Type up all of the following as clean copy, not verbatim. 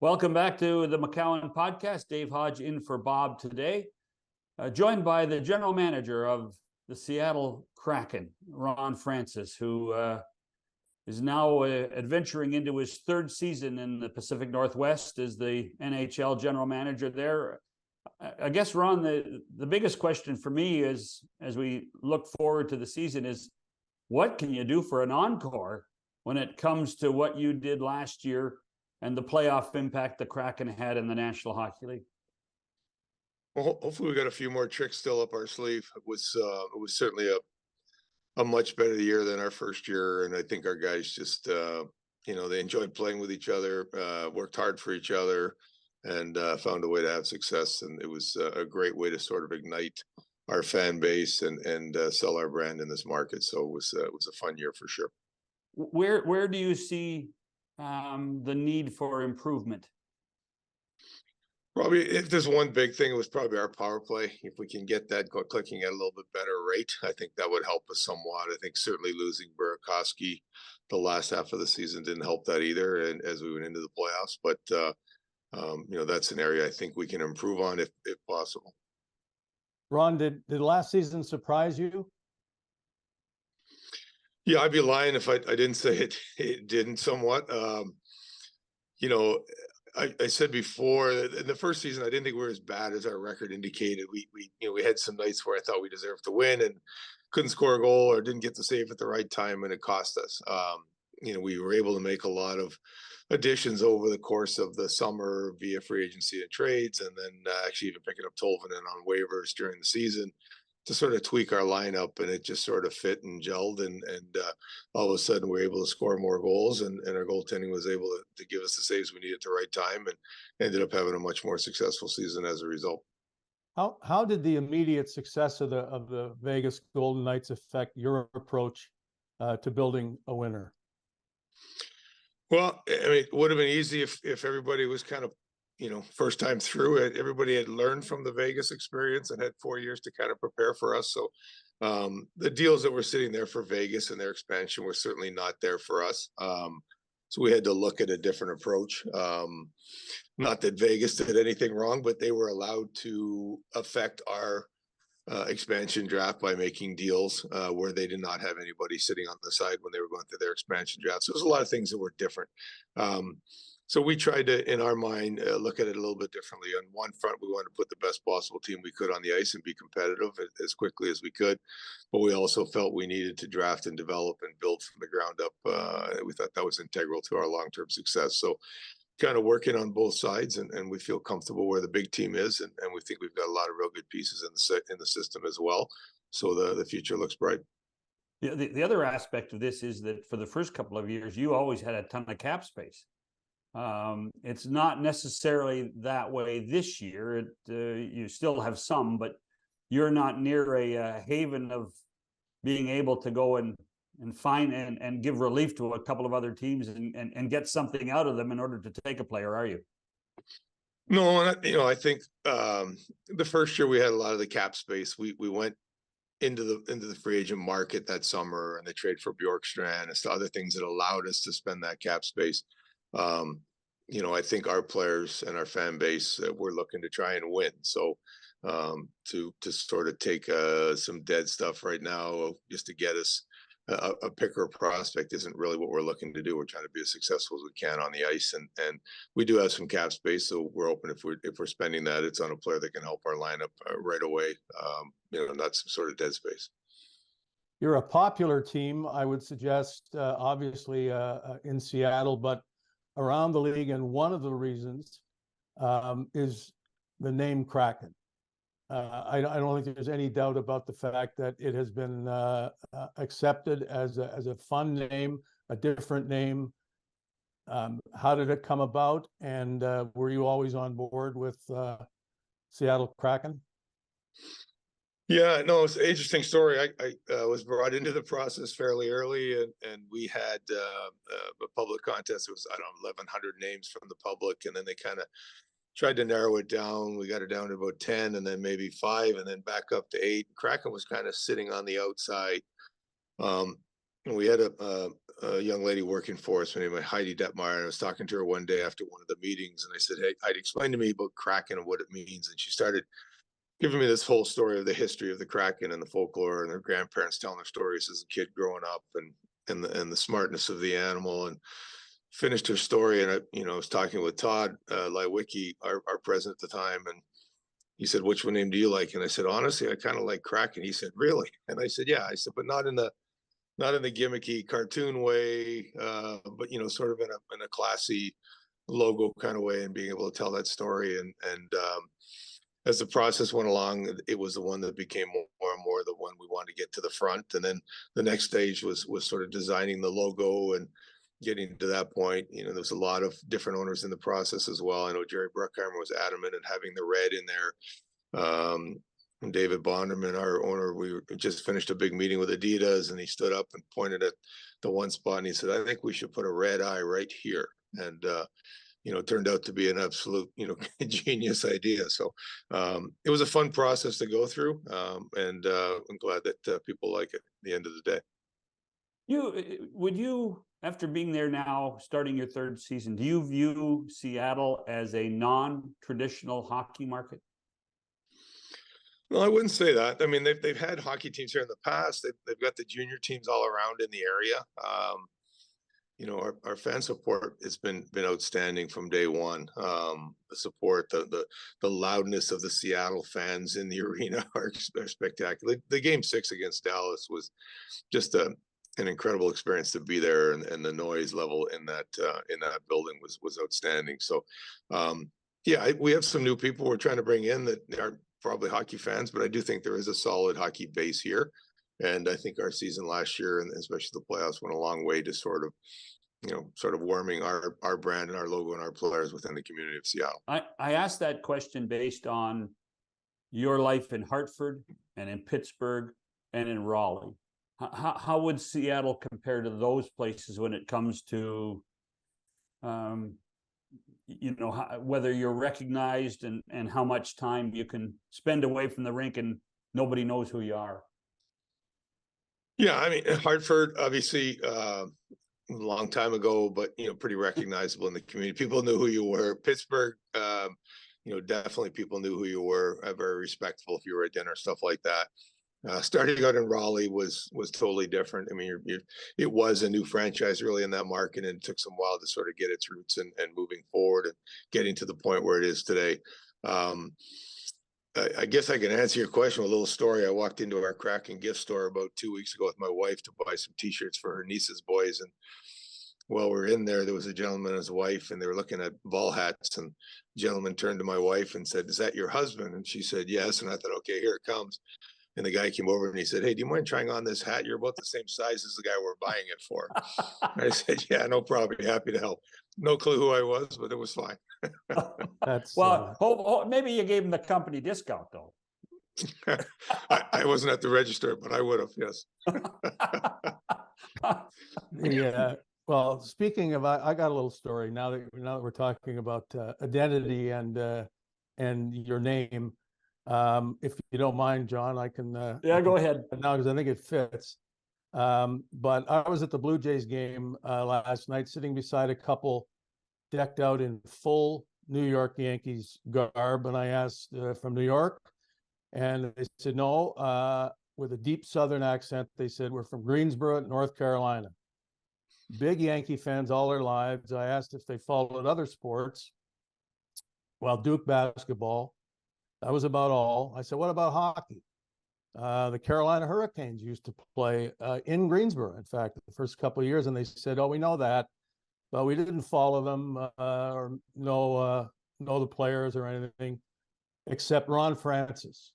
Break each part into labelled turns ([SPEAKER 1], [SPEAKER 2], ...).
[SPEAKER 1] Welcome back to the McCowan Podcast. Dave Hodge in for Bob today, joined by the general manager of the Seattle Kraken, Ron Francis, who is now adventuring into his third season in the Pacific Northwest as the NHL general manager there. I guess, Ron, the biggest question for me is, as we look forward to the season, is what can you do for an encore when it comes to what you did last year and the playoff impact the Kraken had in the National Hockey League?
[SPEAKER 2] Well, hopefully we got a few more tricks still up our sleeve. It was certainly a much better year than our first year, and I think our guys just they enjoyed playing with each other, worked hard for each other, and found a way to have success. And it was a great way to sort of ignite our fan base and sell our brand in this market. So it was a fun year for sure.
[SPEAKER 1] Where do you see the need for improvement?
[SPEAKER 2] Probably, if there's one big thing, it was probably our power play. If we can get that clicking at a little bit better rate, I think that would help us somewhat. I think certainly losing Burakovsky the last half of the season didn't help that either, and as we went into the playoffs. But that's an area I think we can improve on if possible.
[SPEAKER 3] Ron, did last season surprise you?
[SPEAKER 2] Yeah, I'd be lying if I didn't say it didn't somewhat. I said before in the first season, I didn't think we were as bad as our record indicated. We had some nights where I thought we deserved to win and couldn't score a goal or didn't get the save at the right time, and it cost us. We were able to make a lot of additions over the course of the summer via free agency and trades, and then actually even picking up Tolvanen on waivers during the season to sort of tweak our lineup, and it just sort of fit and gelled, and all of a sudden we were able to score more goals, and our goaltending was able to give us the saves we needed at the right time, and ended up having a much more successful season as a result.
[SPEAKER 3] How did the immediate success of the Vegas Golden Knights affect your approach to building a winner?
[SPEAKER 2] Well, I mean, it would have been easy if everybody was kind of first time through it. Everybody had learned from the Vegas experience and had 4 years to kind of prepare for us. So the deals that were sitting there for Vegas and their expansion were certainly not there for us. So we had to look at a different approach. Not that Vegas did anything wrong, but they were allowed to affect our expansion draft by making deals where they did not have anybody sitting on the side when they were going through their expansion draft. So there's a lot of things that were different. So we tried to, in our mind, look at it a little bit differently. On one front, we wanted to put the best possible team we could on the ice and be competitive as quickly as we could. But we also felt we needed to draft and develop and build from the ground up. We thought that was integral to our long-term success. So kind of working on both sides, and we feel comfortable where the big team is, and we think we've got a lot of real good pieces in the system as well. So the future looks bright.
[SPEAKER 1] Yeah, the other aspect of this is that for the first couple of years, you always had a ton of cap space. It's not necessarily that way this year. You still have some, but you're not near a haven of being able to go and find and give relief to a couple of other teams and get something out of them in order to take a player, are you?
[SPEAKER 2] No, I think the first year we had a lot of the cap space. We went into the free agent market that summer, and they trade for Bjorkstrand and other things that allowed us to spend that cap space. I think our players and our fan base were looking to try and win. So to sort of take some dead stuff right now just to get us a picker prospect isn't really what we're looking to do. We're trying to be as successful as we can on the ice, and we do have some cap space, so we're open if we're spending that, it's on a player that can help our lineup right away. Not some sort of dead space.
[SPEAKER 3] You're a popular team, I would suggest, obviously in Seattle, but around the league, and one of the reasons is the name Kraken. I don't think there's any doubt about the fact that it has been accepted as a fun name, a different name. How did it come about? And were you always on board with Seattle Kraken?
[SPEAKER 2] Yeah, no, it's an interesting story. I was brought into the process fairly early, and we had a public contest. It was, 1,100 names from the public, and then they kind of tried to narrow it down. We got it down to about 10, and then maybe 5, and then back up to 8. Kraken was kind of sitting on the outside. we had a young lady working for us named Heidi Detmeyer. And I was talking to her one day after one of the meetings, and I said, "Hey, Heidi, explain to me about Kraken and what it means." And she started giving me this whole story of the history of the Kraken and the folklore, and their grandparents telling their stories as a kid growing up, and the smartness of the animal. And finished her story, and I was talking with Todd Lywicki, our president at the time, and he said, "Which one name do you like?" And I said, "Honestly, I kind of like Kraken." He said, "Really?" And I said, "Yeah." I said, "But not in the gimmicky cartoon way, but sort of in a classy logo kind of way, and being able to tell that story." And as the process went along, it was the one that became more and more the one we wanted to get to the front. And then the next stage was sort of designing the logo and getting to that point. There was a lot of different owners in the process as well. I know Jerry Bruckheimer was adamant in having the red in there. And David Bonderman, our owner, we just finished a big meeting with Adidas, and he stood up and pointed at the one spot, and he said, "I think we should put a red eye right here." And it turned out to be an absolute, genius idea. So it was a fun process to go through, and I'm glad that people like it at the end of the day.
[SPEAKER 1] Would you, after being there now, starting your third season, do you view Seattle as a non-traditional hockey market?
[SPEAKER 2] No, I wouldn't say that. I mean, they've had hockey teams here in the past. They've got the junior teams all around in the area. Our fan support has been outstanding from day one. The support, the loudness of the Seattle fans in the arena are spectacular. The game 6 against Dallas was just an incredible experience to be there, and the noise level in that building was outstanding. So, yeah, we have some new people we're trying to bring in that aren't probably hockey fans, but I do think there is a solid hockey base here. And I think our season last year, and especially the playoffs, went a long way to sort of warming our brand and our logo and our players within the community of Seattle.
[SPEAKER 1] I asked that question based on your life in Hartford and in Pittsburgh and in Raleigh. How would Seattle compare to those places when it comes to, whether you're recognized and how much time you can spend away from the rink and nobody knows who you are?
[SPEAKER 2] Yeah, I mean, Hartford, obviously, a long time ago, but pretty recognizable in the community. People knew who you were. Pittsburgh, definitely people knew who you were. Very respectful if you were at dinner, stuff like that. Starting out in Raleigh was totally different. I mean, it was a new franchise really in that market, and it took some while to sort of get its roots and moving forward and getting to the point where it is today. I guess I can answer your question with a little story. I walked into our Kraken gift store about 2 weeks ago with my wife to buy some T-shirts for her niece's boys, and while we're in there was a gentleman and his wife, and they were looking at ball hats, and the gentleman turned to my wife and said, "Is that your husband?" And she said, "Yes." And I thought, okay, here it comes. And the guy came over and he said, "Hey, do you mind trying on this hat? You're about the same size as the guy we're buying it for." I said, "Yeah, no problem. Happy to help." No clue who I was, but it was fine.
[SPEAKER 3] That's
[SPEAKER 1] well, maybe you gave him the company discount though.
[SPEAKER 2] I wasn't at the register, but I would have. Yes.
[SPEAKER 3] Yeah. Well, speaking of, I got a little story now that we're talking about identity and your name. If you don't mind, John, I can.
[SPEAKER 1] Yeah, go ahead.
[SPEAKER 3] Now, because I think it fits. But I was at the Blue Jays game last night, sitting beside a couple decked out in full New York Yankees garb, and I asked from New York, and they said no, with a deep Southern accent. They said, "We're from Greensboro, North Carolina." Big Yankee fans all their lives. I asked if they followed other sports. Well, Duke basketball. That was about all. I said, "What about hockey?" The Carolina Hurricanes used to play in Greensboro, in fact, the first couple of years. And they said, "Oh, we know that, but we didn't follow them or know the players or anything, except Ron Francis."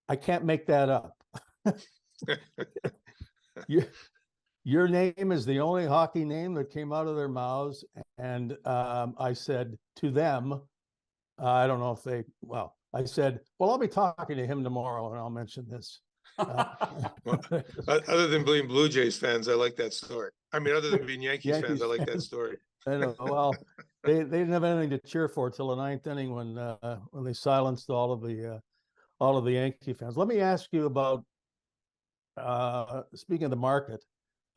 [SPEAKER 3] I can't make that up. Your name is the only hockey name that came out of their mouths. And I said to them, I don't know if they, well, I said, "Well, I'll be talking to him tomorrow and I'll mention this."
[SPEAKER 2] Well, other than being Blue Jays fans, I like that story. I mean, other than being Yankees fans, I like that story.
[SPEAKER 3] I know. Well, they didn't have anything to cheer for till the ninth inning when they silenced all of the Yankee fans. Let me ask you about speaking of the market,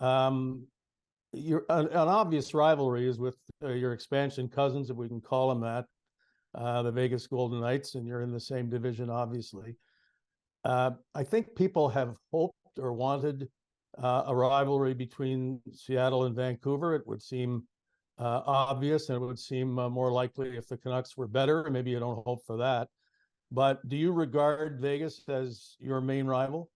[SPEAKER 3] an obvious rivalry is with your expansion cousins, if we can call them that, the Vegas Golden Knights, and you're in the same division, obviously. I think people have hoped or wanted a rivalry between Seattle and Vancouver. It would seem obvious, and it would seem more likely if the Canucks were better. Maybe you don't hope for that. But do you regard Vegas as your main rival?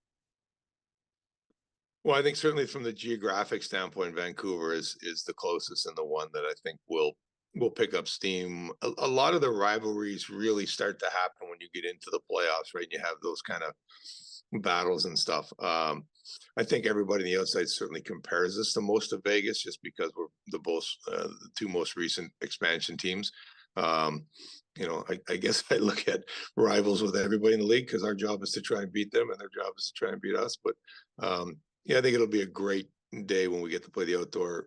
[SPEAKER 2] Well, I think certainly from the geographic standpoint, Vancouver is the closest and the one that I think will pick up steam. A lot of the rivalries really start to happen when you get into the playoffs, right? And you have those kind of battles and stuff. I think everybody on the outside certainly compares us the most to Vegas, just because we're the two most recent expansion teams. I guess I look at rivals with everybody in the league because our job is to try and beat them, and their job is to try and beat us. But yeah, I think it'll be a great day when we get to play the outdoor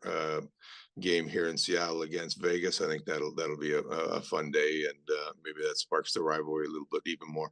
[SPEAKER 2] game here in Seattle against Vegas. I think that'll be a fun day, and maybe that sparks the rivalry a little bit even more.